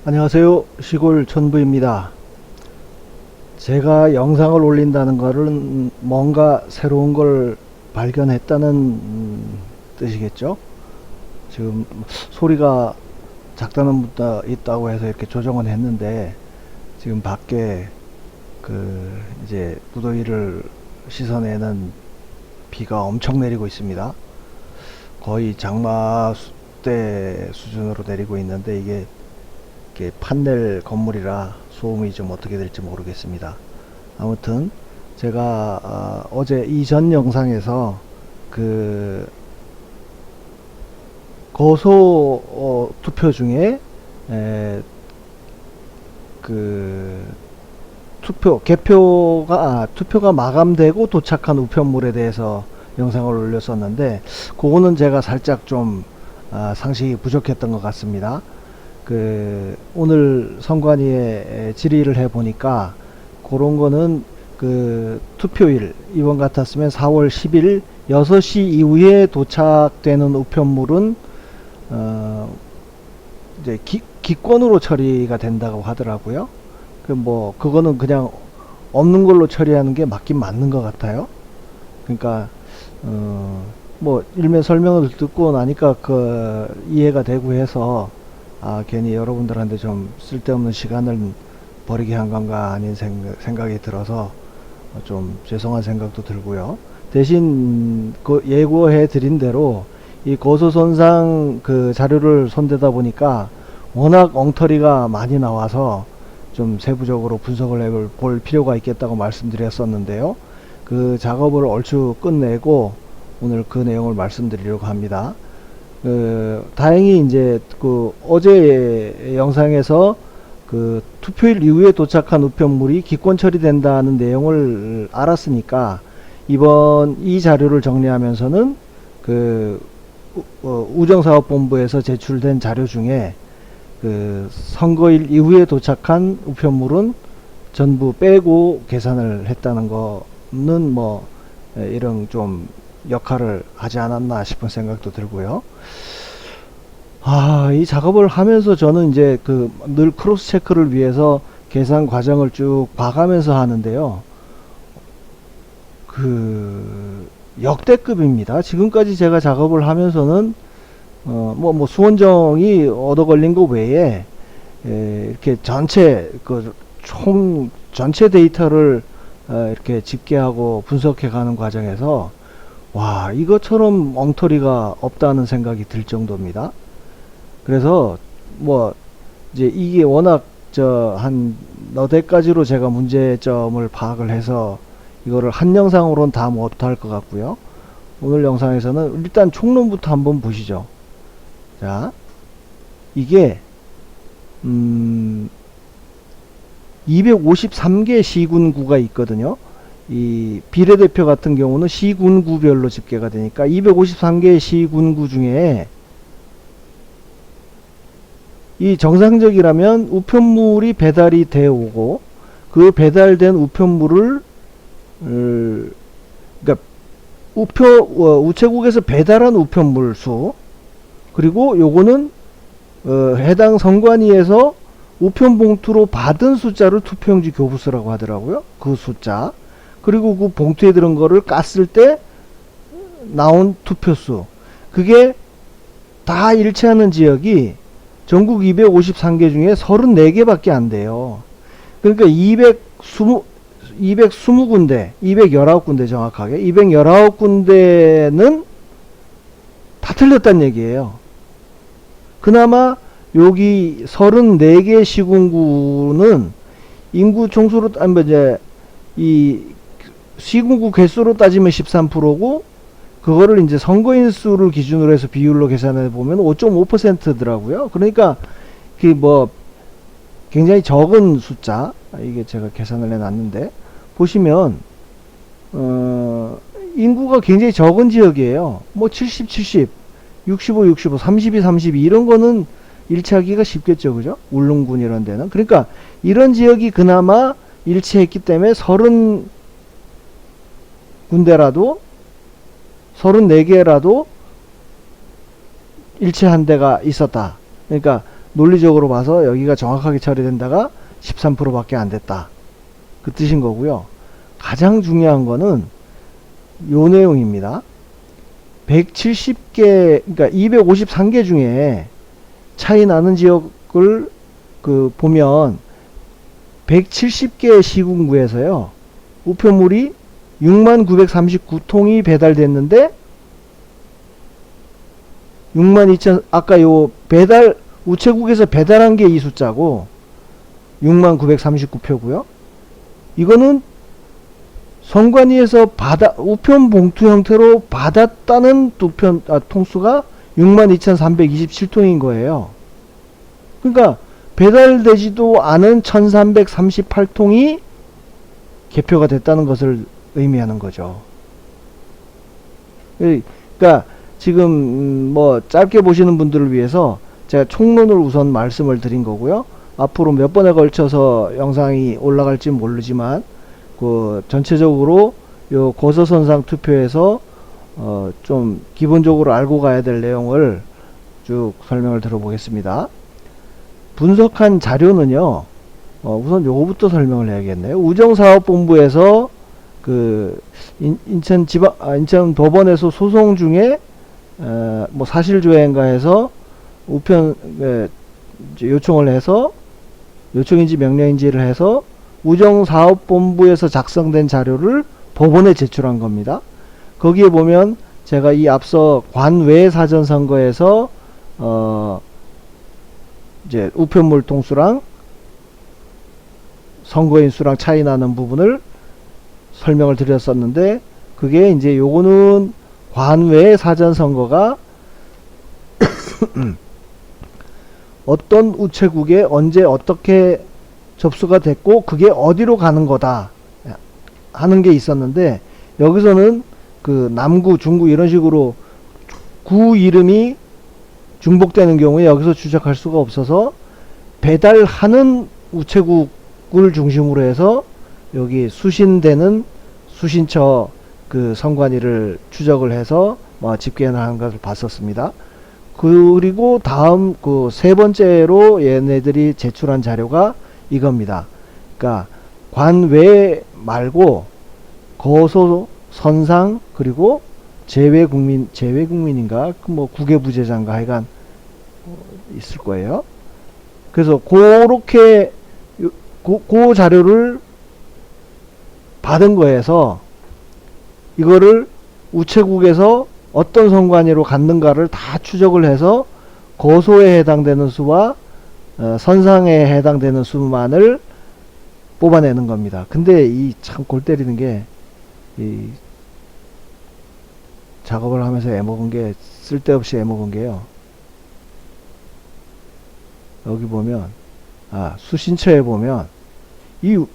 안녕하세요. 시골 천부입니다. 제가 영상을 올린다는 것은 뭔가 새로운 걸 발견했다는 뜻이겠죠? 지금 소리가 작다는 분도 있다고 해서 이렇게 조정은 했는데, 지금 밖에 이제 무더위를 씻어내는 비가 엄청 내리고 있습니다. 거의 장마 때 수준으로 내리고 있는데, 이게 판넬 건물이라 소음이 좀 어떻게 될지 모르겠습니다. 아무튼 제가 어제 이전 영상에서 그 거소 투표 중에 그 투표가 마감되고 도착한 우편물에 대해서 영상을 올렸었는데, 그거는 제가 살짝 좀 상식이 부족했던 것 같습니다. 오늘 선관위에 질의를 해 보니까 그런 거는 투표일, 이번 같았으면 4월 10일 6시 이후에 도착되는 우편물은 이제 기권으로 처리가 된다고 하더라고요. 그거는 그냥 없는 걸로 처리하는 게 맞긴 맞는 것 같아요. 그러니까 일면 설명을 듣고 나니까 이해가 되고 해서 괜히 여러분들한테 좀 쓸데없는 시간을 버리게 한 건가 아닌 생각이 들어서 좀 죄송한 생각도 들고요. 대신 예고해 드린 대로 이 고소손상 자료를 손대다 보니까 워낙 엉터리가 많이 나와서 좀 세부적으로 분석을 해볼 필요가 있겠다고 말씀드렸었는데요. 그 작업을 얼추 끝내고 오늘 그 내용을 말씀드리려고 합니다. 다행히 이제 어제 영상에서 투표일 이후에 도착한 우편물이 기권 처리된다는 내용을 알았으니까, 이번 이 자료를 정리하면서는 우정사업본부에서 제출된 자료 중에 선거일 이후에 도착한 우편물은 전부 빼고 계산을 했다는 거는 이런 좀 역할을 하지 않았나 싶은 생각도 들고요. 이 작업을 하면서 저는 이제 늘 크로스 체크를 위해서 계산 과정을 쭉 봐가면서 하는데요. 역대급입니다. 지금까지 제가 작업을 하면서는 수원정이 얻어 걸린 거 외에 이렇게 전체 전체 데이터를 이렇게 집계하고 분석해 가는 과정에서 이것처럼 엉터리가 없다는 생각이 들 정도입니다. 그래서 이제 이게 워낙 한 너댓 가지로 제가 문제점을 파악을 해서 이거를 한 영상으로는 다 못할 것 같고요. 오늘 영상에서는 일단 총론부터 한번 보시죠. 자, 이게 253개 시군구가 있거든요. 이 비례대표 같은 경우는 시군구별로 집계가 되니까 253개 시군구 중에, 이 정상적이라면 우편물이 배달이 되어 오고 그 배달된 우편물을 그러니까 우체국에서 배달한 우편물 수, 그리고 요거는 해당 선관위에서 우편봉투로 받은 숫자를 투표용지 교부수라고 하더라고요. 그 숫자, 그리고 그 봉투에 들은 거를 깠을 때 나온 투표수, 그게 다 일치하는 지역이 전국 253개 중에 34개 밖에 안 돼요. 그러니까 220군데, 219군데 정확하게, 219군데는 다 틀렸단 얘기예요. 그나마 여기 34개 시군구는 인구 총수로, 이제 이 시군구 개수로 따지면 13%고, 그거를 이제 선거인 수를 기준으로 해서 비율로 계산해 보면 5.5%더라고요. 그러니까 굉장히 적은 숫자, 이게 제가 계산을 해놨는데 보시면 인구가 굉장히 적은 지역이에요. 70, 70, 65, 65, 32, 32 이런 거는 일치하기가 쉽겠죠, 그죠? 울릉군 이런 데는. 그러니까 이런 지역이 그나마 일치했기 때문에 30군데라도 34개라도 일치한 데가 있었다. 그러니까 논리적으로 봐서 여기가 정확하게 처리된다가 13%밖에 안 됐다. 그 뜻인 거고요. 가장 중요한 거는 요 내용입니다. 170개, 그러니까 253개 중에 차이 나는 지역을 보면 170개 시군구에서요, 우편물이 6939통이 배달됐는데 62,000, 아까 요 배달, 우체국에서 배달한 게 이 숫자고 6939표고요. 이거는 선관위에서 우편 봉투 형태로 받았다는 통수가 62,327통인 거예요. 그러니까 배달되지도 않은 1338통이 개표가 됐다는 것을 의미하는 거죠. 그러니까 지금 뭐 짧게 보시는 분들을 위해서 제가 총론을 우선 말씀을 드린 거고요. 앞으로 몇 번에 걸쳐서 영상이 올라갈지 모르지만 그 전체적으로 요 고서선상 투표에서 좀 기본적으로 알고 가야 될 내용을 쭉 설명을 들어보겠습니다. 분석한 자료는요, 우선 요거부터 설명을 해야겠네요. 우정사업본부에서 그 인천 법원에서 소송 중에 뭐 사실조회인가 해서 우편 요청을 해서, 요청인지 명령인지를 해서 우정사업본부에서 작성된 자료를 법원에 제출한 겁니다. 거기에 보면 제가 이 앞서 관외 사전선거에서 이제 우편물 통수랑 선거인 수랑 차이 나는 부분을 설명을 드렸었는데, 그게 이제 요거는 관외 사전선거가 어떤 우체국에 언제 어떻게 접수가 됐고 그게 어디로 가는 거다 하는 게 있었는데, 여기서는 그 남구, 중구 이런 식으로 구 이름이 중복되는 경우에 여기서 추적할 수가 없어서 배달하는 우체국을 중심으로 해서 여기 수신되는 수신처 그 선관위를 추적을 해서 집계를 하는 것을 봤었습니다. 그리고 다음 그 세 번째로 얘네들이 제출한 자료가 이겁니다. 그러니까 관외 말고 거소, 선상, 그리고 제외국민인가 뭐 국외부재자인가 하여간 있을 거예요. 그래서 그렇게 그 자료를 받은 거에서 이거를 우체국에서 어떤 선관위로 갔는가를 다 추적을 해서 거소에 해당되는 수와 선상에 해당되는 수만을 뽑아내는 겁니다. 근데 이 참 골 때리는 게, 이 작업을 하면서 애먹은 게, 쓸데없이 애먹은 게요, 여기 보면 수신처에 보면 이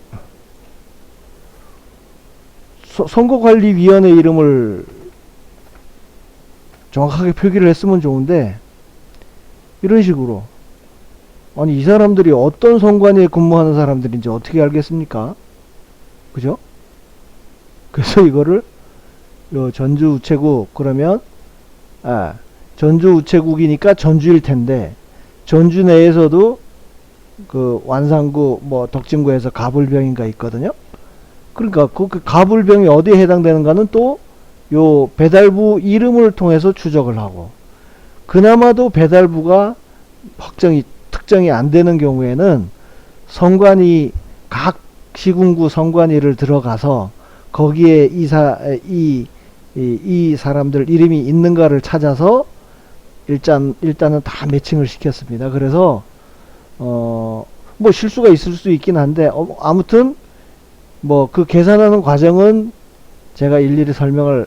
선거관리위원회 이름을 정확하게 표기를 했으면 좋은데, 이런 식으로, 아니 이 사람들이 어떤 선관위에 근무하는 사람들인지 어떻게 알겠습니까? 그죠? 그래서 이거를 요 전주 우체국 그러면 전주 우체국이니까 전주일 텐데, 전주 내에서도 그 완산구 뭐 덕진구에서 가불병인가 있거든요. 그러니까 그 가불병이 어디에 해당되는가는 또 요 배달부 이름을 통해서 추적을 하고, 그나마도 배달부가 특정이 안 되는 경우에는 선관위, 각 시군구 선관위를 들어가서 거기에 이 사람들 이름이 있는가를 찾아서 일단은 다 매칭을 시켰습니다. 그래서 뭐 실수가 있을 수 있긴 한데, 아무튼 뭐 그 계산하는 과정은 제가 일일이 설명을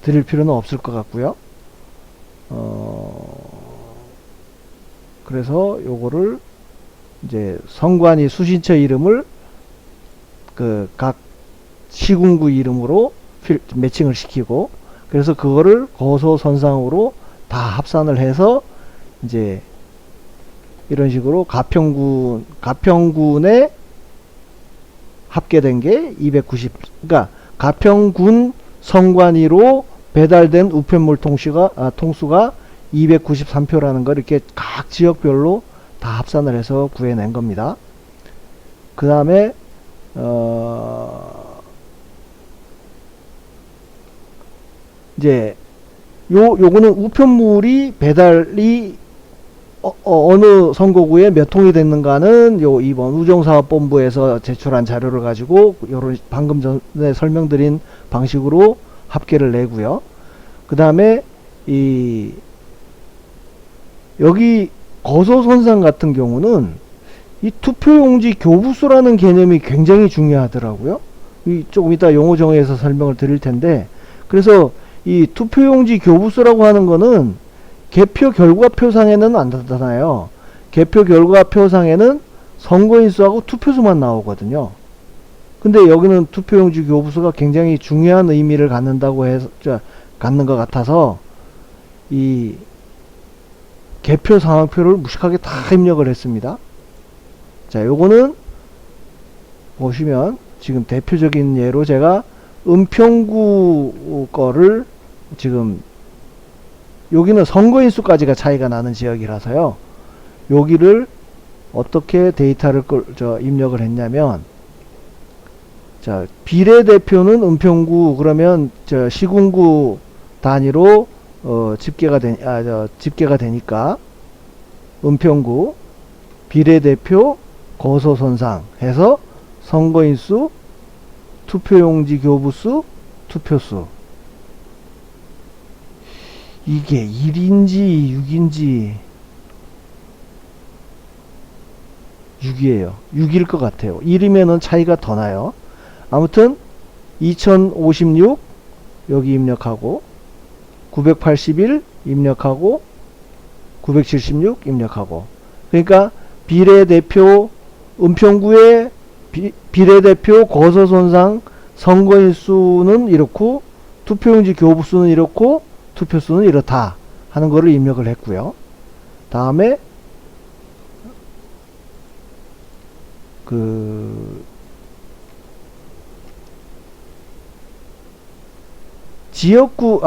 드릴 필요는 없을 것 같고요. 그래서 요거를 이제 선관위 수신처 이름을 그 각 시군구 이름으로 매칭을 시키고, 그래서 그거를 거소선상으로 다 합산을 해서 이제 이런 식으로 가평군에 합계된 게 290, 그러니까 가평군 선관위로 배달된 우편물 통수가 293표라는 걸 이렇게 각 지역별로 다 합산을 해서 구해낸 겁니다. 그 다음에 이제 요거는 우편물이 배달이 어느 선거구에 몇 통이 됐는가는 요 이번 우정사업본부에서 제출한 자료를 가지고 요런 방금 전에 설명드린 방식으로 합계를 내고요. 그 다음에 여기 거소선상 같은 경우는 이 투표용지 교부수라는 개념이 굉장히 중요하더라고요. 조금 이따 용어 정의에서 설명을 드릴 텐데, 그래서 이 투표용지 교부수라고 하는 거는 개표 결과표상에는 안 나타나요. 개표 결과표상에는 선거인수하고 투표수만 나오거든요. 근데 여기는 투표용지 교부수가 굉장히 중요한 의미를 갖는다고 해서, 갖는 것 같아서 이 개표 상황표를 무식하게 다 입력을 했습니다. 자, 요거는 보시면 지금 대표적인 예로 제가 은평구 거를 지금 여기는 선거인수까지가 차이가 나는 지역이라서요. 여기를 어떻게 데이터를 입력을 했냐면, 자, 비례대표는 은평구 그러면 시군구 단위로 집계가 되니까 은평구 비례대표 거소선상 해서 선거인수 투표용지 교부수 투표수, 이게 1인지 6인지 6이에요. 6일 것 같아요. 1이면은 차이가 더 나요. 아무튼 2056 여기 입력하고 981 입력하고 976 입력하고, 그러니까 비례대표 은평구의 비례대표 거소선상 선거인수는 이렇고 투표용지 교부수는 이렇고 투표수는 이렇다 하는 거를 입력을 했고요. 다음에 지역구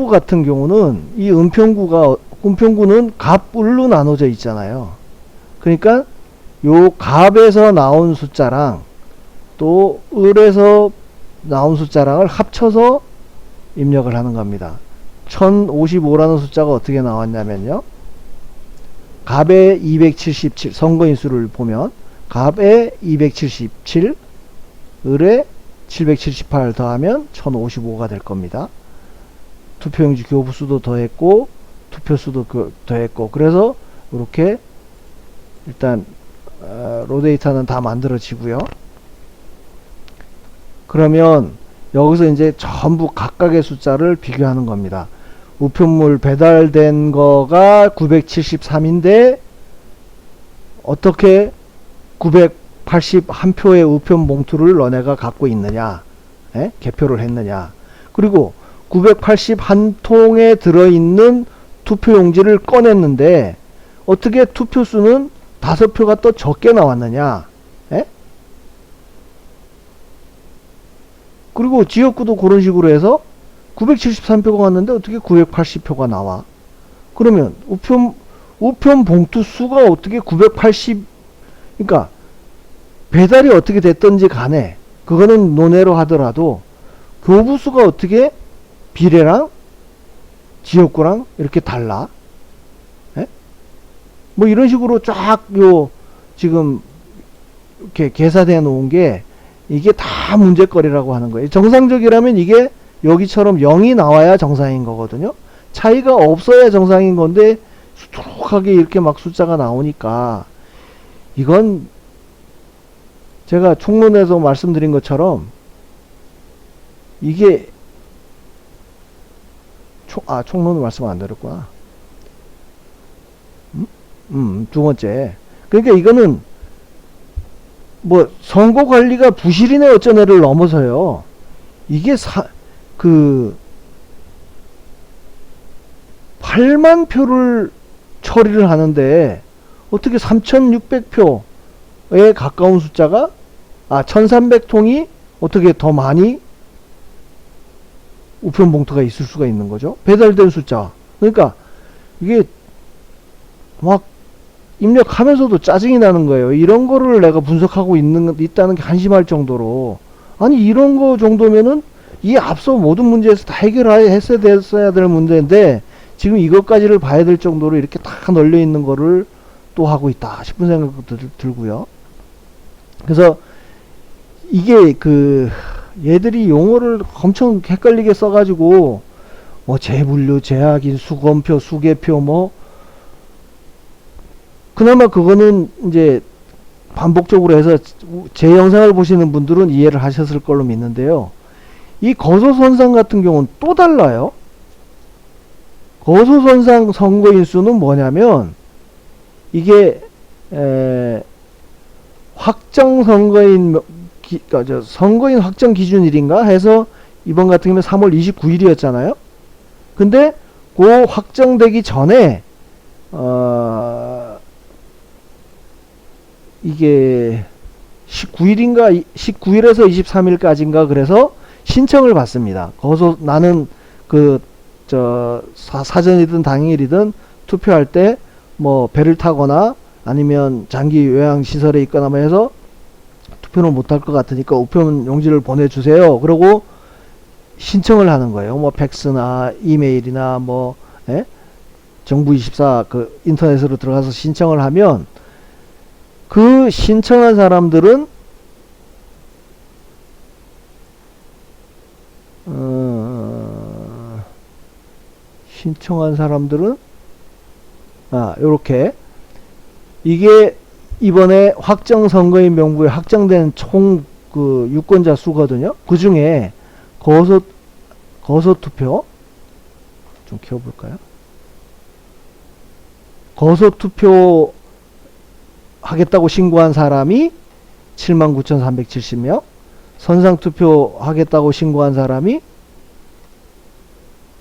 같은 경우는 이 은평구는 갑을로 나눠져 있잖아요. 그러니까 요 갑에서 나온 숫자랑 또 을에서 나온 숫자랑을 합쳐서 입력을 하는 겁니다. 1055라는 숫자가 어떻게 나왔냐면요. 갑에 277, 선거인수를 보면 갑에 277, 을에 778 더하면 1055가 될 겁니다. 투표용지 교부수도 더했고 투표수도 더했고, 그래서 이렇게 일단 로데이터는 다 만들어지고요. 그러면 여기서 이제 전부 각각의 숫자를 비교하는 겁니다. 우편물 배달된 거가 973인데 어떻게 981표의 우편 봉투를 너네가 갖고 있느냐, 개표를 했느냐, 그리고 981통에 들어있는 투표용지를 꺼냈는데 어떻게 투표수는 5표가 더 적게 나왔느냐, 그리고 지역구도 그런 식으로 해서 973표가 왔는데 어떻게 980표가 나와? 그러면 우편 봉투 수가 어떻게 980, 그러니까 배달이 어떻게 됐든지 간에 그거는 논외로 하더라도 교부수가 어떻게 비례랑 지역구랑 이렇게 달라? 뭐 이런 식으로 쫙 지금 이렇게 계산해 놓은 게 이게 다 문제거리라고 하는 거예요. 정상적이라면 이게 여기처럼 0이 나와야 정상인 거거든요. 차이가 없어야 정상인 건데 수두룩하게 이렇게 막 숫자가 나오니까, 이건 제가 총론에서 말씀드린 것처럼 이게 총론을 말씀 안 드렸구나. 두 번째, 그러니까 이거는 뭐 선거 관리가 부실이네 어쩌네를 넘어서요. 이게 8만 표를 처리를 하는데 어떻게 3600표에 가까운 숫자가 1300통이 어떻게 더 많이 우편 봉투가 있을 수가 있는 거죠. 배달된 숫자. 그러니까 이게 막 입력하면서도 짜증이 나는 거예요. 이런 거를 내가 분석하고 있다는 게 한심할 정도로. 아니, 이런 거 정도면은 이 앞서 모든 문제에서 다 해결했어야 됐어야 될 문제인데, 지금 이것까지를 봐야 될 정도로 이렇게 다 널려 있는 거를 또 하고 있다 싶은 생각도 들고요. 그래서 이게 얘들이 용어를 엄청 헷갈리게 써가지고, 뭐 재분류, 재확인, 수검표, 수계표, 뭐 그나마 그거는 이제 반복적으로 해서 제 영상을 보시는 분들은 이해를 하셨을 걸로 믿는데요. 이 거소선상 같은 경우는 또 달라요. 거소선상 선거인수는 뭐냐면, 이게 확정 선거인 선거인 확정 기준일인가 해서 이번 같은 경우는 3월 29일이었잖아요. 근데 그 확정되기 전에 이게 19일인가 19일에서 23일까지인가 그래서 신청을 받습니다. 나는 사전이든 당일이든 투표할 때 뭐 배를 타거나 아니면 장기 요양 시설에 있거나 뭐 해서 투표를 못할 것 같으니까 우편 용지를 보내주세요. 그러고 신청을 하는 거예요. 뭐 팩스나 이메일이나 뭐 정부24 인터넷으로 들어가서 신청을 하면, 그 신청한 사람들은 요렇게 이게 이번에 확정 선거인 명부에 확정된 총 유권자 수거든요. 그 중에 거소 투표 좀 키워볼까요? 거소 투표 하겠다고 신고한 사람이 79,370명, 선상 투표 하겠다고 신고한 사람이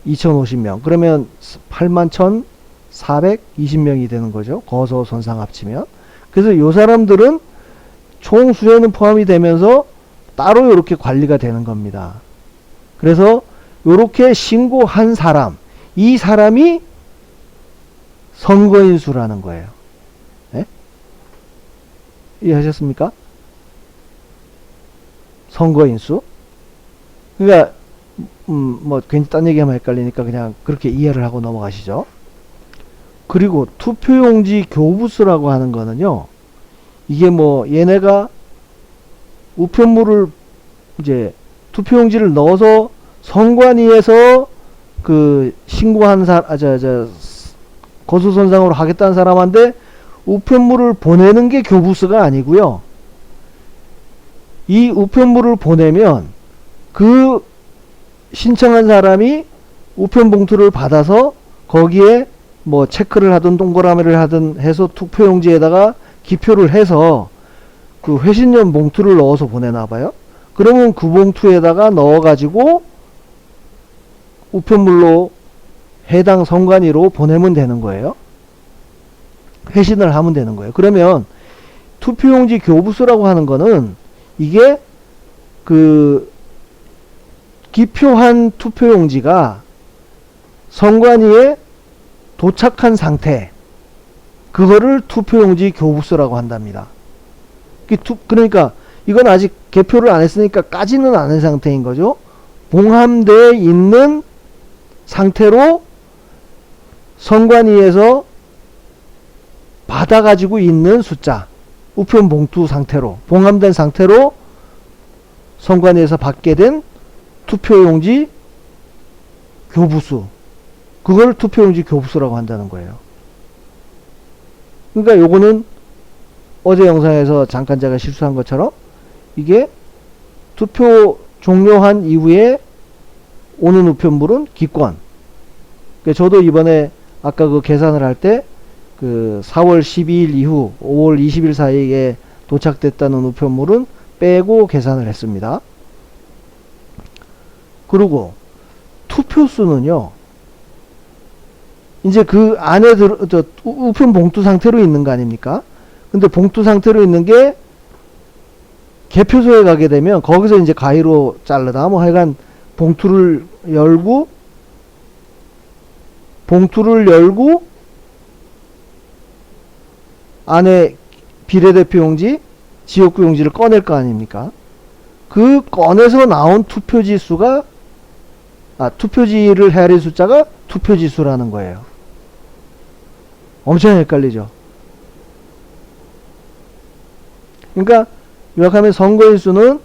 2,050명. 그러면 81,420명이 되는 거죠. 거소 선상 합치면. 그래서 요 사람들은 총 수에는 포함이 되면서 따로 이렇게 관리가 되는 겁니다. 그래서 요렇게 신고한 사람, 이 사람이 선거인 수라는 거예요. 네? 이해하셨습니까? 선거인 수. 그러니까 뭐 괜히 딴 얘기하면 헷갈리니까 그냥 그렇게 이해를 하고 넘어가시죠. 그리고 투표용지 교부수라고 하는 거는요, 이게 뭐 얘네가 우편물을 이제 투표용지를 넣어서 선관위에서 신고한 거소선상으로 하겠다는 사람한테 우편물을 보내는 게 교부수가 아니고요. 이 우편물을 보내면 그 신청한 사람이 우편 봉투를 받아서 거기에 뭐 체크를 하든 동그라미를 하든 해서 투표용지에다가 기표를 해서 그 회신용 봉투를 넣어서 보내나봐요. 그러면 그 봉투에다가 넣어가지고 우편물로 해당 선관위로 보내면 되는 거예요. 회신을 하면 되는 거예요. 그러면 투표용지 교부수라고 하는 거는 이게 기표한 투표용지가 선관위에 도착한 상태, 그거를 투표용지 교부수라고 한답니다. 그러니까 이건 아직 개표를 안 했으니까 까지는 않은 상태인 거죠. 봉함되어 있는 상태로 선관위에서 받아가지고 있는 숫자, 우편 봉투 상태로 봉함된 상태로 선관위에서 받게 된 투표용지 교부수, 그걸 투표용지 교부수라고 한다는 거예요. 그러니까 요거는 어제 영상에서 잠깐 제가 실수한 것처럼 이게 투표 종료한 이후에 오는 우편물은 기권. 그러니까 저도 이번에 아까 계산을 할 때 4월 12일 이후 5월 20일 사이에 도착됐다는 우편물은 빼고 계산을 했습니다. 그리고 투표수는요, 이제 그 안에 우편 봉투 상태로 있는 거 아닙니까? 근데 봉투 상태로 있는 게 개표소에 가게 되면 거기서 이제 가위로 자르다 뭐 하여간 봉투를 열고 안에 비례대표 용지, 지역구 용지를 꺼낼 거 아닙니까? 그 꺼내서 나온 투표지 수가, 투표지를 헤아린 숫자가 투표지 수라는 거예요. 엄청 헷갈리죠. 그러니까 요약하면 선거인 수는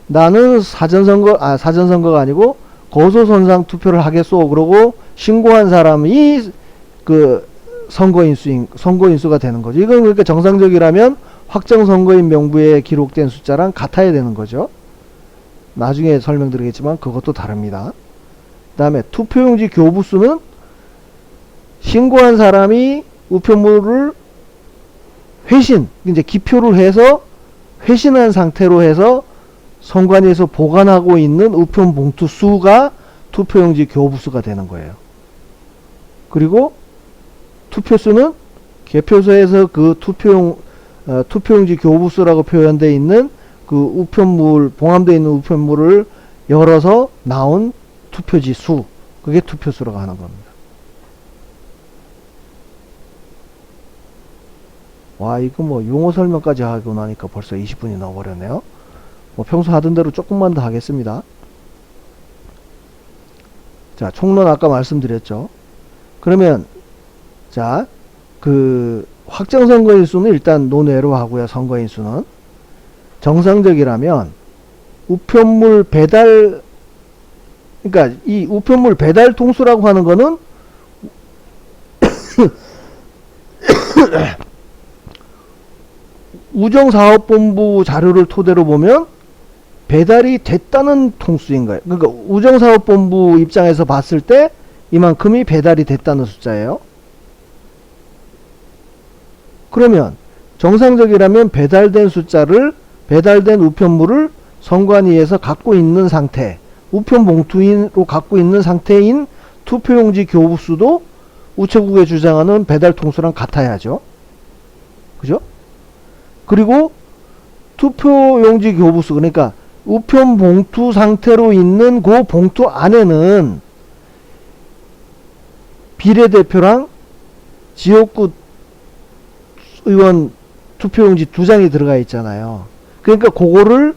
나는 사전선거가 아니고 거소선상 투표를 하겠소 그러고 신고한 사람이 그 선거인 수가 되는 거죠. 이건 그러니까 정상적이라면 확정 선거인 명부에 기록된 숫자랑 같아야 되는 거죠. 나중에 설명드리겠지만 그것도 다릅니다. 그 다음에 투표용지 교부수는 신고한 사람이 우편물을 이제 기표를 해서 회신한 상태로 해서 선관위에서 보관하고 있는 우편 봉투 수가 투표용지 교부수가 되는 거예요. 그리고 투표수는 개표소에서 그 투표용지 교부수라고 표현되어 있는 그 우편물, 봉함되어 있는 우편물을 열어서 나온 투표지 수, 그게 투표수라고 하는 겁니다. 와, 이거 뭐 용어 설명까지 하고 나니까 벌써 20분이 넘어버렸네요. 뭐 평소 하던 대로 조금만 더 하겠습니다. 자, 총론 아까 말씀드렸죠. 그러면 자, 그 확정선거인 수는 일단 논외로 하고요. 선거인 수는 정상적이라면 우편물 배달, 그러니까 이 우편물 배달 통수라고 하는 거는 우정사업본부 자료를 토대로 보면 배달이 됐다는 통수인 거예요. 그러니까 우정사업본부 입장에서 봤을 때 이만큼이 배달이 됐다는 숫자예요. 그러면 정상적이라면 배달된 우편물을 선관위에서 갖고 있는 상태, 우편 봉투인으로 갖고 있는 상태인 투표용지 교부수도 우체국에 주장하는 배달 통수랑 같아야죠. 그죠? 그리고 투표용지 교부수, 그러니까 우편 봉투 상태로 있는 그 봉투 안에는 비례대표랑 지역구 의원 투표용지 2장이 들어가 있잖아요. 그러니까 그거를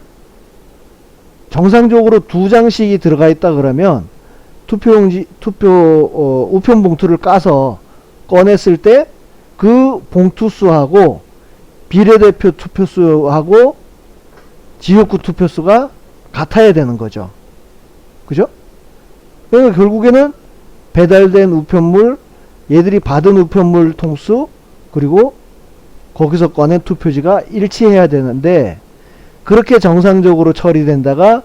정상적으로 2장씩이 들어가 있다 그러면 우편 봉투를 까서 꺼냈을 때 그 봉투수하고 비례대표 투표수하고 지역구 투표수가 같아야 되는 거죠. 그죠? 그러니까 결국에는 배달된 우편물, 얘들이 받은 우편물 통수, 그리고 거기서 꺼낸 투표지가 일치해야 되는데 그렇게 정상적으로 처리된다가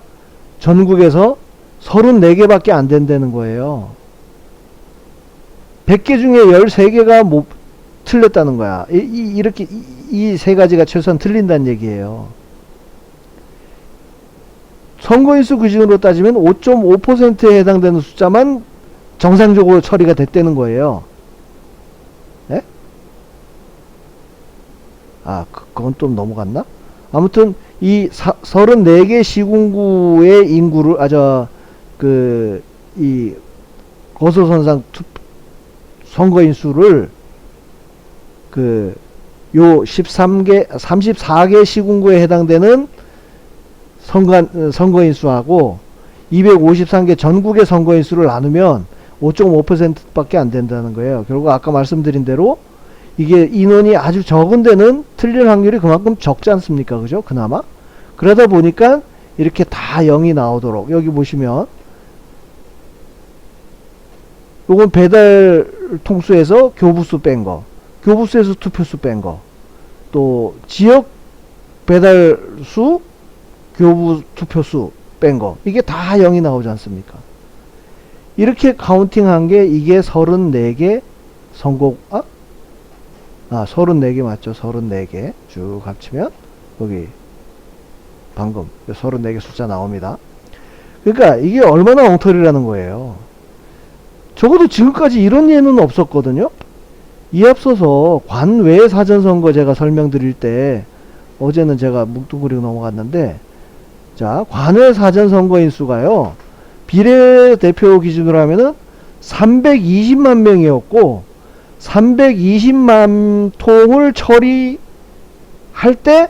전국에서 34개밖에 안 된다는 거예요. 100개 중에 13개가 틀렸다는 거야. 이렇게 이 세 가지가 최소한 틀린다는 얘기예요. 선거인수 기준으로 따지면 5.5%에 해당되는 숫자만 정상적으로 처리가 됐다는 거예요. 네? 그건 좀 넘어갔나? 아무튼 이 34개 시군구의 인구를 이 거소선상 선거인 수를 요 34개 시군구에 해당되는 선거인 수하고 253개 전국의 선거인 수를 나누면 5.5%밖에 안 된다는 거예요. 결국 아까 말씀드린 대로 이게 인원이 아주 적은 데는 틀릴 확률이 그만큼 적지 않습니까? 그죠? 그나마. 그러다 보니까 이렇게 다 0이 나오도록, 여기 보시면 요건 배달 통수에서 교부수 뺀 거, 교부수에서 투표수 뺀 거, 또 지역 배달수, 교부 투표수 뺀 거, 이게 다 0이 나오지 않습니까? 이렇게 카운팅한 게 이게 34개 34개 맞죠? 34개 쭉 합치면 여기 방금 34개 숫자 나옵니다. 그러니까 이게 얼마나 엉터리라는 거예요. 적어도 지금까지 이런 예는 없었거든요. 이 앞서서 관외 사전선거 제가 설명드릴 때 어제는 제가 뭉뚱그리고 넘어갔는데, 자, 관외 사전선거인 수가요, 비례대표 기준으로 하면은 320만 명이었고 320만 통을 처리할 때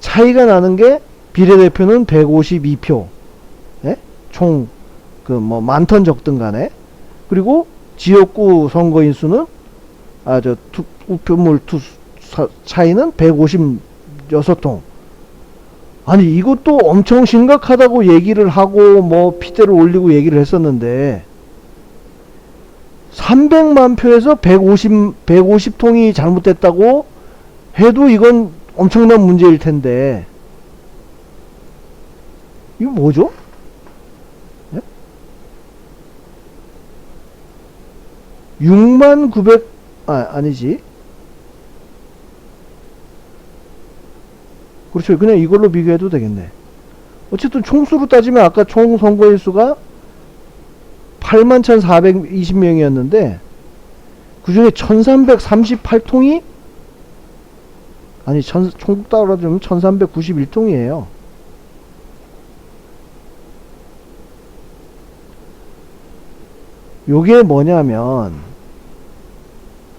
차이가 나는 게 비례대표는 152표. 예? 총 그 뭐 많던 적든 간에. 그리고 지역구 선거인 수는 우편물 차이는 156통. 아니 이것도 엄청 심각하다고 얘기를 하고 뭐 피대를 올리고 얘기를 했었는데 300만 표에서 150통이 잘못됐다고 해도 이건 엄청난 문제일 텐데 이거 뭐죠? 네? 6만 900 아니지. 그렇죠. 그냥 이걸로 비교해도 되겠네. 어쨌든 총수로 따지면 아까 총 선거인 수가 81,420명이었는데 그 중에 1,338통이 아니 총국 따라주면 1,391통이에요. 요게 뭐냐면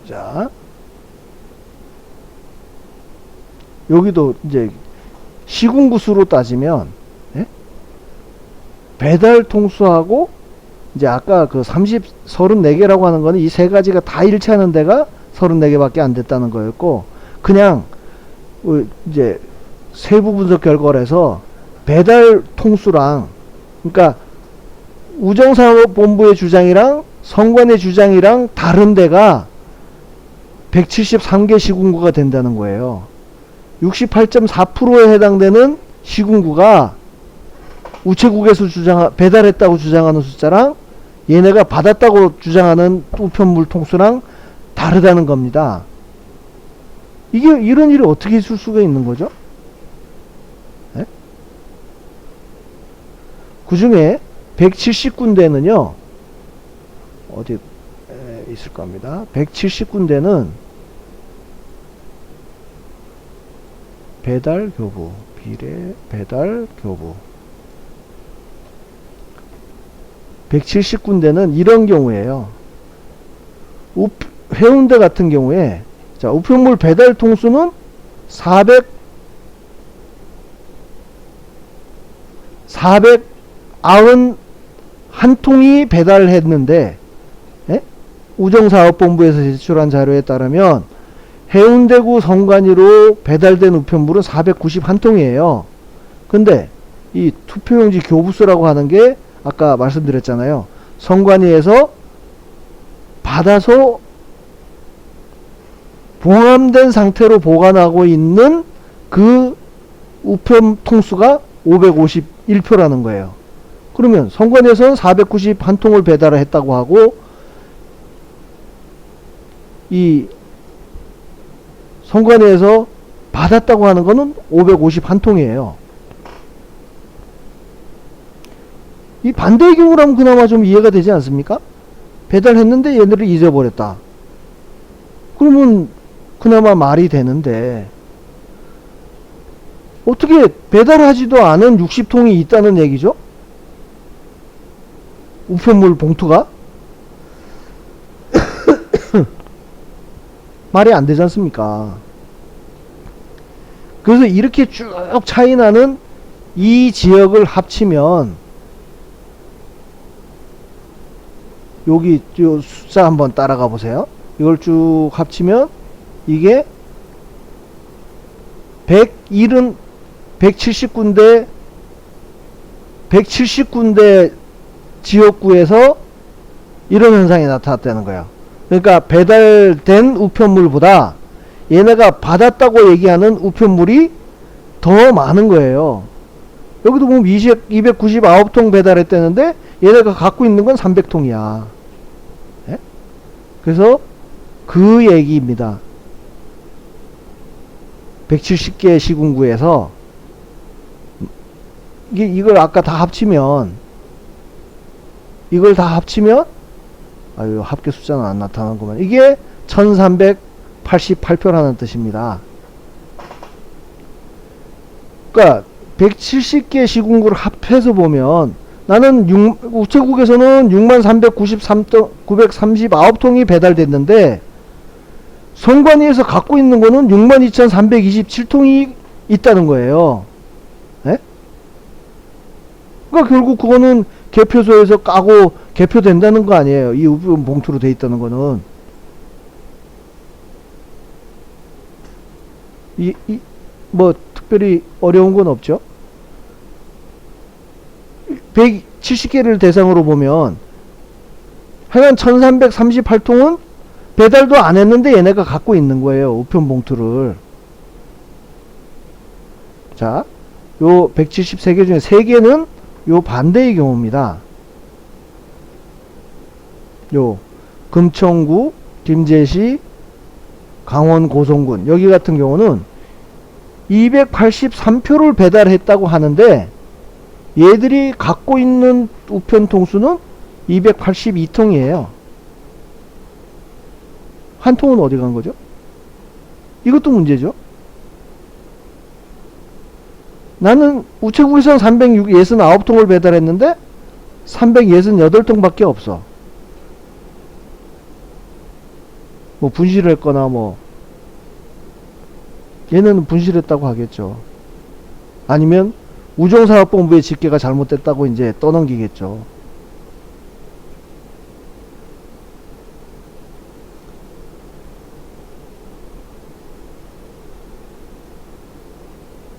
자 여기도 이제 시군구 수로 따지면 예? 배달 통수하고 이제 아까 그 34개라고 하는 거는 이 세 가지가 다 일치하는 데가 34개밖에 안 됐다는 거였고 그냥 이제 세부 분석 결과에서 배달 통수랑 그러니까 우정사업본부의 주장이랑 선관의 주장이랑 다른 데가 173개 시군구가 된다는 거예요. 68.4%에 해당되는 시군구가 우체국에서 배달했다고 주장하는 숫자랑 얘네가 받았다고 주장하는 우편물 통수랑 다르다는 겁니다. 이게 이런 일이 어떻게 있을 수가 있는 거죠? 네? 그 중에 170군데는요 어디 있을 겁니다. 170군데는 배달교부 비례 배달교부 170군데는 이런 경우에요. 해운대 같은 경우에 자 우편물 배달 통수는 491통이 배달했는데 예? 우정사업본부에서 제출한 자료에 따르면 해운대구 선관위로 배달된 우편물은 491통이에요. 근데 이 투표용지 교부수라고 하는 게 아까 말씀드렸잖아요. 선관위에서 받아서 봉함된 상태로 보관하고 있는 그 우편 통수가 551표라는 거예요. 그러면 선관위에서는 491통을 배달을 했다고 하고 이 선관위에서 받았다고 하는 거는 551통이에요. 이 반대의 경우라면 그나마 좀 이해가 되지 않습니까? 배달했는데 얘네를 잊어버렸다. 그러면 그나마 말이 되는데 어떻게 배달하지도 않은 60통이 있다는 얘기죠? 우편물 봉투가? 말이 안 되지 않습니까? 그래서 이렇게 쭉 차이 나는 이 지역을 합치면 여기 요 숫자 한번 따라가 보세요. 이걸 쭉 합치면 이게 170군데 지역구에서 이런 현상이 나타났다는 거예요. 그러니까 배달된 우편물보다 얘네가 받았다고 얘기하는 우편물이 더 많은 거예요. 여기도 보면 299통 배달했다는데 얘네가 갖고 있는 건 300통이야. 예? 그래서 그 얘기입니다. 170개 시군구에서 이걸 아까 다 합치면 아유 합계 숫자는 안 나타나는구만. 이게 1388표라는 뜻입니다. 그러니까 170개 시군구를 합해서 보면 나는 우체국에서는 6393통, 939통이 배달됐는데, 선관위에서 갖고 있는 거는 62,327통이 있다는 거예요. 예? 그러니까 결국 그거는 개표소에서 까고 개표된다는 거 아니에요. 이 우편 봉투로 돼 있다는 거는. 뭐 특별히 어려운 건 없죠. 170개를 대상으로 보면 하여간 1338통은 배달도 안 했는데 얘네가 갖고 있는 거예요. 우편 봉투를. 자, 요 173개 중에 3개는 요 반대의 경우입니다. 요 금천구, 김제시, 강원 고성군 여기 같은 경우는 283표를 배달했다고 하는데 얘들이 갖고 있는 우편 통수는 282통이에요. 한 통은 어디 간 거죠? 이것도 문제죠. 나는 우체국에서는 369통을 배달했는데 368통밖에 없어. 뭐 분실을 했거나 뭐 얘는 분실했다고 하겠죠. 아니면 우정사업본부의 집계가 잘못됐다고 이제 떠넘기겠죠.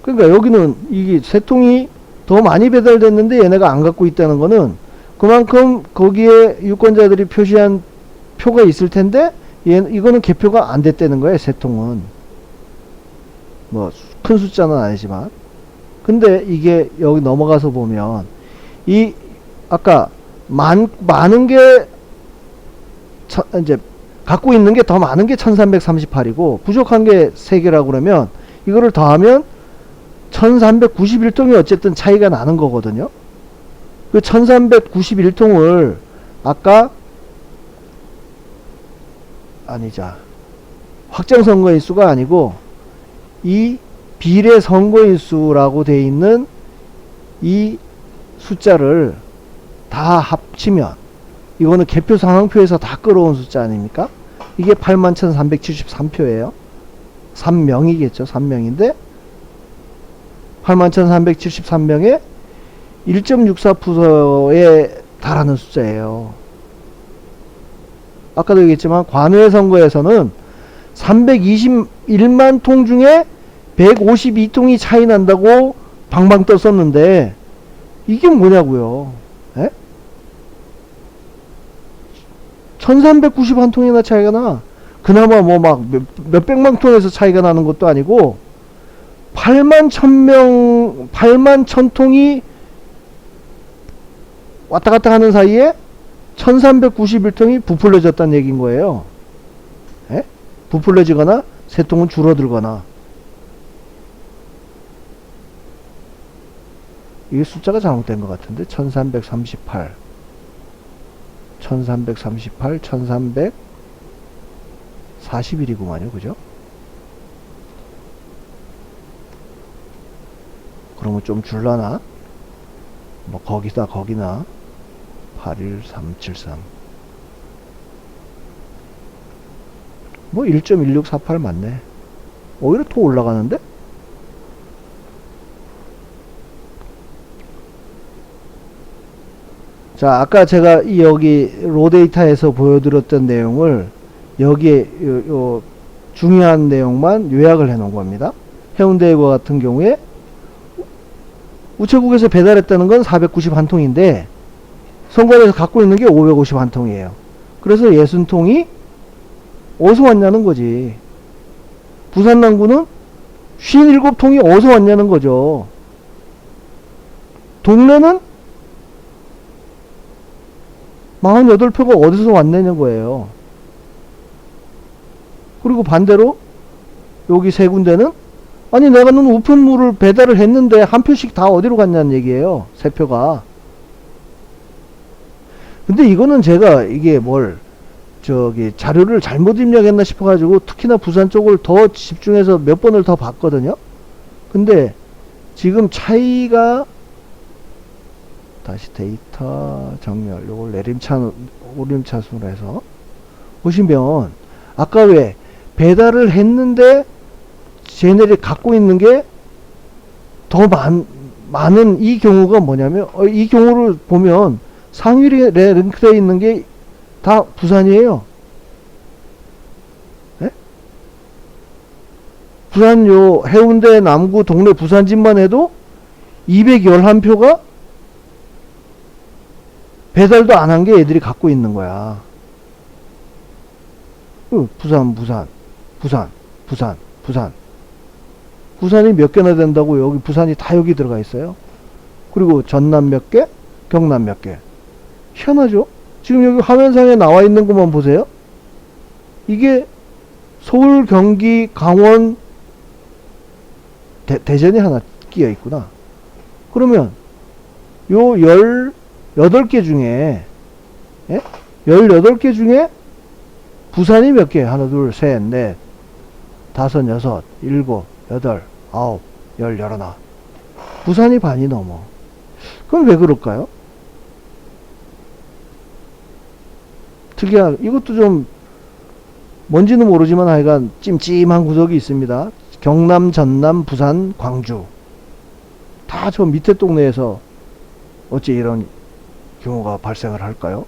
그러니까 여기는 이게 세 통이 더 많이 배달됐는데 얘네가 안 갖고 있다는 거는 그만큼 거기에 유권자들이 표시한 표가 있을 텐데 이거는 개표가 안 됐다는 거예요. 세 통은 뭐 큰 숫자는 아니지만. 근데 이게 여기 넘어가서 보면 이 아까 많은 게 이제 갖고 있는 게 더 많은 게 1338이고 부족한 게 3개라고 그러면 이거를 더하면 1391통이 어쨌든 차이가 나는 거거든요. 그 1391통을 아까 아니자 확정 선거인 수가 아니고 이 비례 선거인 수라고 돼 있는 이 숫자를 다 합치면 이거는 개표 상황표에서 다 끌어온 숫자 아닙니까? 이게 81,373표예요. 3명이겠죠. 3명인데 81,373명에 1.64%에 달하는 숫자예요. 아까도 얘기했지만 관외 선거에서는 321만 통 중에 152통이 차이 난다고 방방 떴었는데 이게 뭐냐고요. 에? 1391통이나 차이가 나. 그나마 뭐 막 몇백만 통에서 차이가 나는 것도 아니고 8만 1000통이 왔다 갔다 하는 사이에 1391통이 부풀려졌다는 얘기인 거예요. 에? 부풀려지거나 세 통은 줄어들거나. 이게 숫자가 잘못된 것 같은데 1338 1341이구만요. 그죠? 그러면 좀 줄라나? 뭐 거기다 거기나 81373 뭐 1.1648 맞네. 오히려 더 올라가는데? 자, 아까 제가 여기 로데이터에서 보여드렸던 내용을 여기에 요 중요한 내용만 요약을 해 놓은 겁니다. 해운대과 같은 경우에 우체국에서 배달했다는 건 491통인데 선관위에서 갖고 있는 게 551통이에요. 그래서 60통이 어디서 왔냐는 거지. 부산 남구는 57통이 어디서 왔냐는 거죠. 동네는 48표가 어디서 왔냐는 거예요. 그리고 반대로 여기 세 군데는 아니 내가 는 우편물을 배달을 했는데 한 표씩 다 어디로 갔냐는 얘기예요. 세 표가. 근데 이거는 제가 이게 자료를 잘못 입력했나 싶어가지고 특히나 부산 쪽을 더 집중해서 몇 번을 더 봤거든요. 근데 지금 차이가 다시 데이터 정렬, 요걸 오림차순으로 해서 보시면 아까 왜 배달을 했는데 쟤네들이 갖고 있는 게 더 많은 이 경우가 뭐냐면 이 경우를 보면 상위에 랭크되어 있는 게 다 부산이에요. 네? 부산 요 해운대 남구 동네 부산집만 해도 211표가 배달도 안 한 게 애들이 갖고 있는 거야. 부산. 부산이 몇 개나 된다고 여기 부산이 다 여기 들어가 있어요. 그리고 전남 몇 개, 경남 몇 개. 희한하죠? 지금 여기 화면상에 나와 있는 것만 보세요. 이게 서울, 경기, 강원, 대전이 하나 끼어 있구나. 그러면 요 18개 중에 18개 중에 부산이 몇 개? 하나, 둘, 셋, 넷, 다섯, 여섯, 일곱, 여덟, 아홉, 열, 열하나. 부산이 반이 넘어. 그럼 왜 그럴까요? 특이한, 이것도 좀 뭔지는 모르지만 하여간 찜찜한 구석이 있습니다. 경남, 전남, 부산, 광주. 다 저 밑에 동네에서 어찌 이런 경우가 발생을 할까요?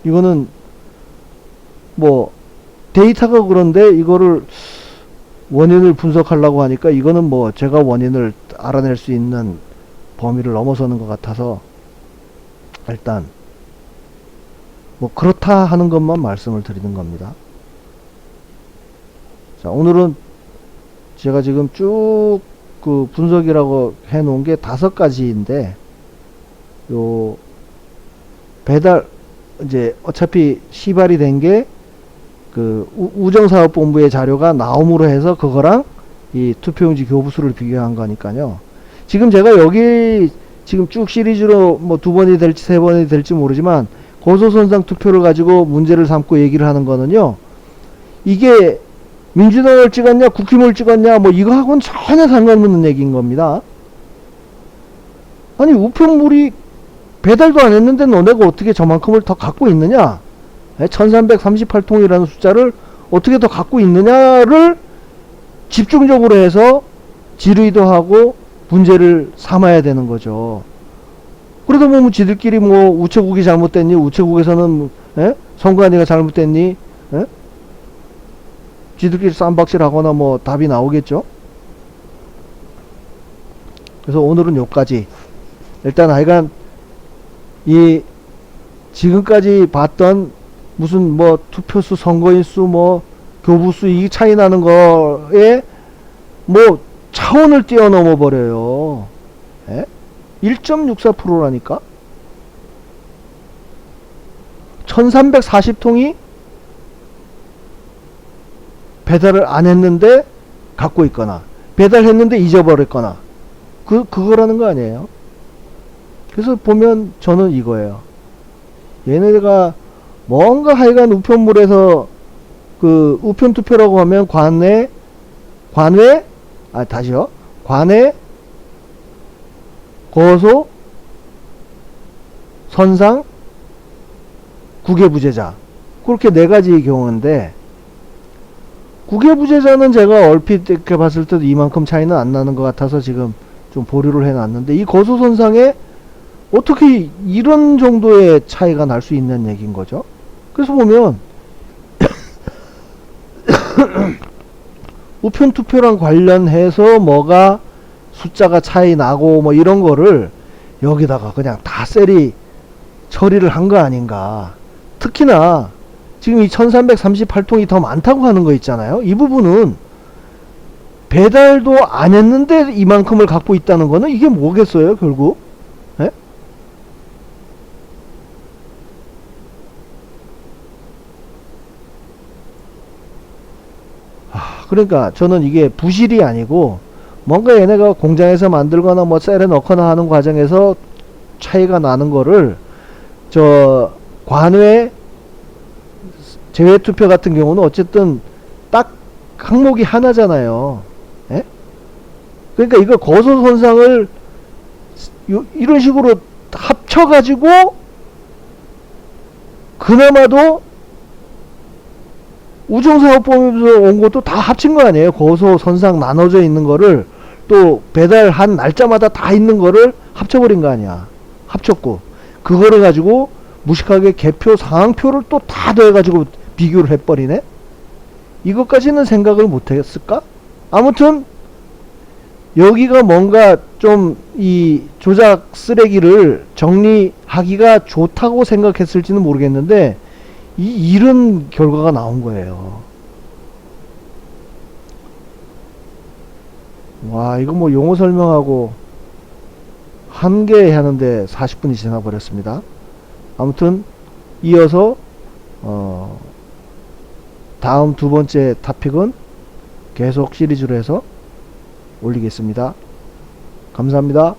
이거는 뭐 데이터가 그런데 이거를 원인을 분석하려고 하니까 이거는 뭐 제가 원인을 알아낼 수 있는 범위를 넘어서는 것 같아서 일단 뭐 그렇다 하는 것만 말씀을 드리는 겁니다. 자, 오늘은 제가 지금 쭉 그 분석이라고 해 놓은 게 5가지인데 요 배달 이제 어차피 시발이 된 게 그 우정사업본부의 자료가 나옴으로 해서 그거랑 이 투표용지 교부수를 비교한 거니까요. 지금 제가 여기 지금 쭉 시리즈로 뭐 2번이 될지 3번이 될지 모르지만 고소선상 투표를 가지고 문제를 삼고 얘기를 하는 거는요. 이게 민주당을 찍었냐 국힘을 찍었냐 뭐 이거하고는 전혀 상관없는 얘기인 겁니다. 아니 우편물이 배달도 안 했는데 너네가 어떻게 저만큼을 더 갖고 있느냐, 1338통이라는 숫자를 어떻게 더 갖고 있느냐를 집중적으로 해서 질의도 하고 문제를 삼아야 되는 거죠. 그러다 보면 지들끼리 뭐 우체국이 잘못됐니, 우체국에서는 선관위가 잘못됐니, 지들끼리 쌈박질 하거나 뭐 답이 나오겠죠. 그래서 오늘은 요까지. 일단 하여간 이 지금까지 봤던 무슨 뭐 투표수, 선거인수, 뭐 교부수 이 차이 나는 거에 뭐 차원을 뛰어넘어 버려요. 1.64%라니까. 1340통이 배달을 안 했는데 갖고 있거나 배달했는데 잊어버렸거나 그거라는 거 아니에요. 그래서 보면 저는 이거예요. 얘네가 뭔가 하여간 우편물에서 그 우편 투표라고 하면 관외 거소 선상 국외부재자 그렇게 4가지의 경우인데 국외부재자는 제가 얼핏 이렇게 봤을 때도 이만큼 차이는 안 나는 것 같아서 지금 좀 보류를 해놨는데 이 거소선상에 어떻게 이런 정도의 차이가 날 수 있는 얘기인 거죠. 그래서 보면 우편 투표랑 관련해서 뭐가 숫자가 차이 나고 뭐 이런 거를 여기다가 그냥 다 셀이 처리를 한 거 아닌가. 특히나 지금 이 1338통이 더 많다고 하는 거 있잖아요. 이 부분은 배달도 안 했는데 이만큼을 갖고 있다는 거는 이게 뭐겠어요 결국. 그러니까 저는 이게 부실이 아니고 뭔가 얘네가 공장에서 만들거나 뭐 셀에 넣거나 하는 과정에서 차이가 나는 거를 저 관외 제외투표 같은 경우는 어쨌든 딱 항목이 하나잖아요. 그러니까 이거 거소선상을 이런 식으로 합쳐가지고 그나마도 우정사업법에서 온 것도 다 합친 거 아니에요. 고소 선상 나눠져 있는 거를 또 배달한 날짜마다 다 있는 거를 합쳐버린 거 아니야. 합쳤고 그거를 가지고 무식하게 개표 상황표를 또 다 더해가지고 비교를 해버리네. 이것까지는 생각을 못했을까? 아무튼 여기가 뭔가 좀 이 조작 쓰레기를 정리하기가 좋다고 생각했을지는 모르겠는데 이런 결과가 나온 거예요. 와, 이거 뭐 용어 설명하고 한 개 하는데 40분이 지나 버렸습니다. 아무튼 이어서 다음 두 번째 토픽은 계속 시리즈로 해서 올리겠습니다. 감사합니다.